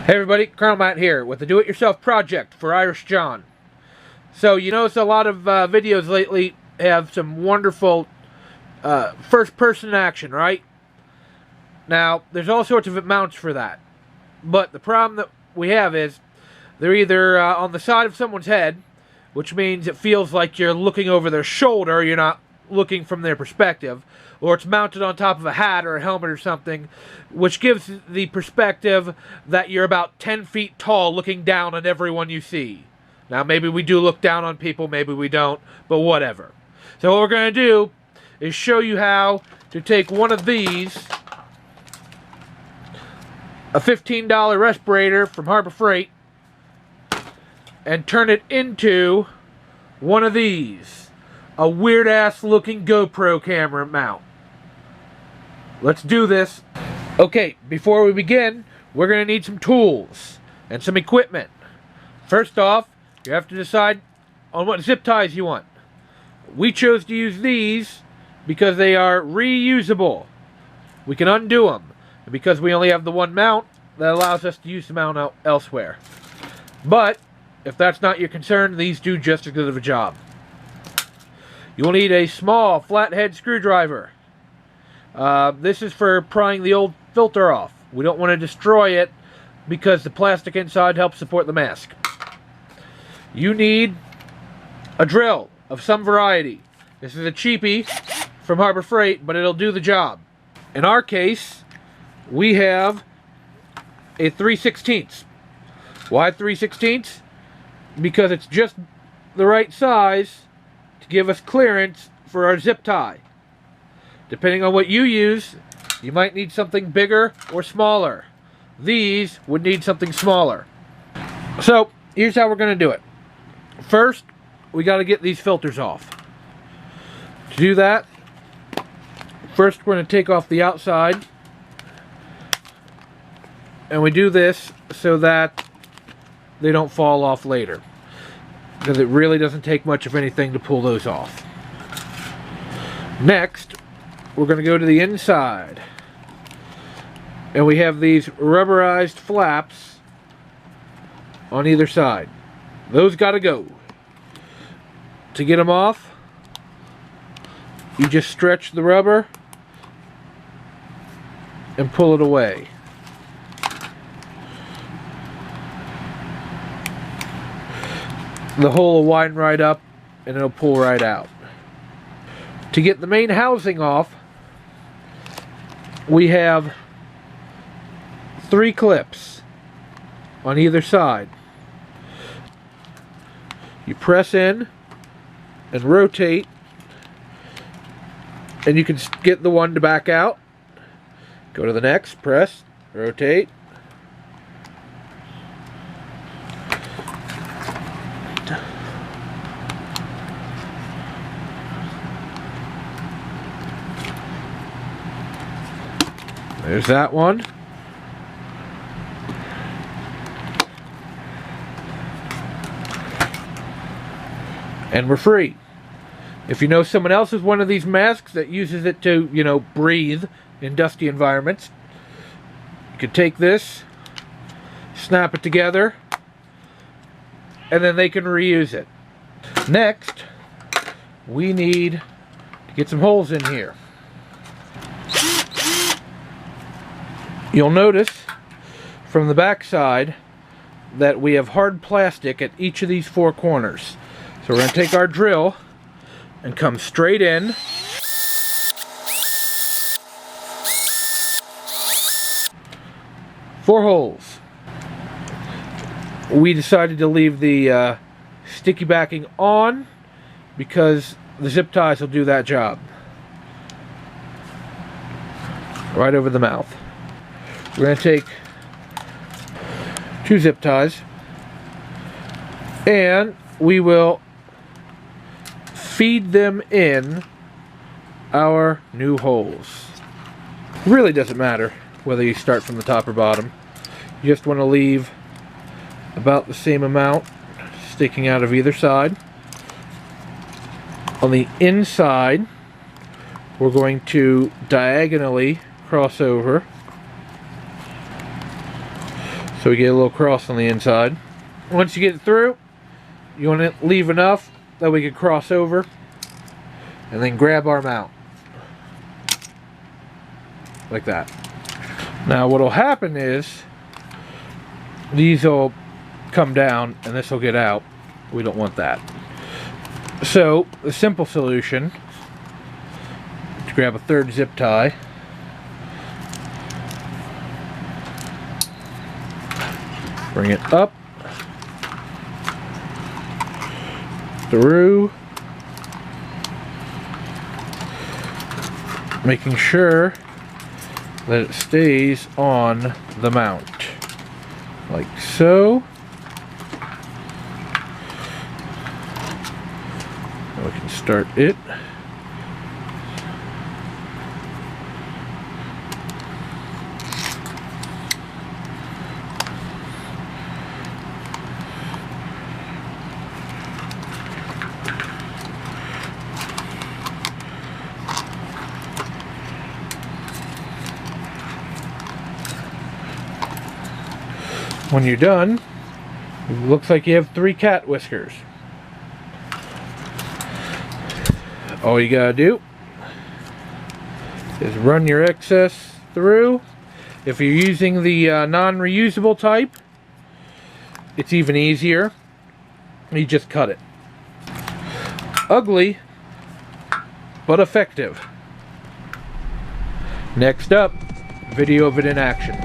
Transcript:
Hey everybody, Colonel Matt here with the do-it-yourself project for Irish John. So you notice a lot of videos lately have some wonderful first-person action, right? Now, there's all sorts of mounts for that. But the problem that we have is they're either on the side of someone's head, which means it feels like you're looking over their shoulder, you're not looking from their perspective, or it's mounted on top of a hat or a helmet or something, which gives the perspective that you're about 10 feet tall looking down on everyone you see. Now, maybe we do look down on people, maybe we don't, but whatever. So what we're going to do is show you how to take one of these, a $15 respirator from Harbor Freight, and turn it into one of these, a weird-ass looking GoPro camera mount. Let's do this. Okay, before we begin, we're going to need some tools and some equipment. First off, you have to decide on what zip ties you want. We chose to use these because they are reusable. We can undo them. And because we only have the one mount, that allows us to use the mount elsewhere. But if that's not your concern, these do just as good of a job. You'll need a small flathead screwdriver. This is for prying the old filter off. We don't want to destroy it because the plastic inside helps support the mask. You need a drill of some variety. This is a cheapie from Harbor Freight, but it'll do the job. In our case, we have a 3/16. Why 3/16? Because it's just the right size to give us clearance for our zip tie. Depending on what you use, you might need something bigger or smaller. These would need something smaller. So, here's how we're going to do it. First, we got to get these filters off. To do that, first we're going to take off the outside. And we do this so that they don't fall off later, because it really doesn't take much of anything to pull those off. Next, we're going to go to the inside, and we have these rubberized flaps on either side. Those got to go. To get them off, you just stretch the rubber and pull it away. The hole will widen right up and it'll pull right out. To get the main housing off, we have 3 clips on either side. You press in and rotate, and you can get the one to back out. Go to the next, press, rotate. There's that one. And we're free. If you know someone else has one of these masks that uses it to, breathe in dusty environments, you could take this, snap it together, and then they can reuse it. Next, we need to get some holes in here. You'll notice from the back side that we have hard plastic at each of these 4 corners. So we're going to take our drill and come straight in. Four holes. We decided to leave the sticky backing on because the zip ties will do that job. Right over the mouth. We're going to take 2 zip ties and we will feed them in our new holes. It really doesn't matter whether you start from the top or bottom. You just want to leave about the same amount sticking out of either side. On the inside, we're going to diagonally cross over So we get a little cross on the inside. Once you get it through, you want to leave enough that we can cross over and then grab our mount. Like that. Now what will happen is these will come down and this will get out. We don't want that. So the simple solution is to grab a third zip tie, bring it up through, making sure that it stays on the mount, like so. We can start it. When you're done, it looks like you have 3 cat whiskers. All you gotta do is run your excess through. If you're using the non-reusable type, it's even easier. You just cut it. Ugly, but effective. Next up, video of it in action.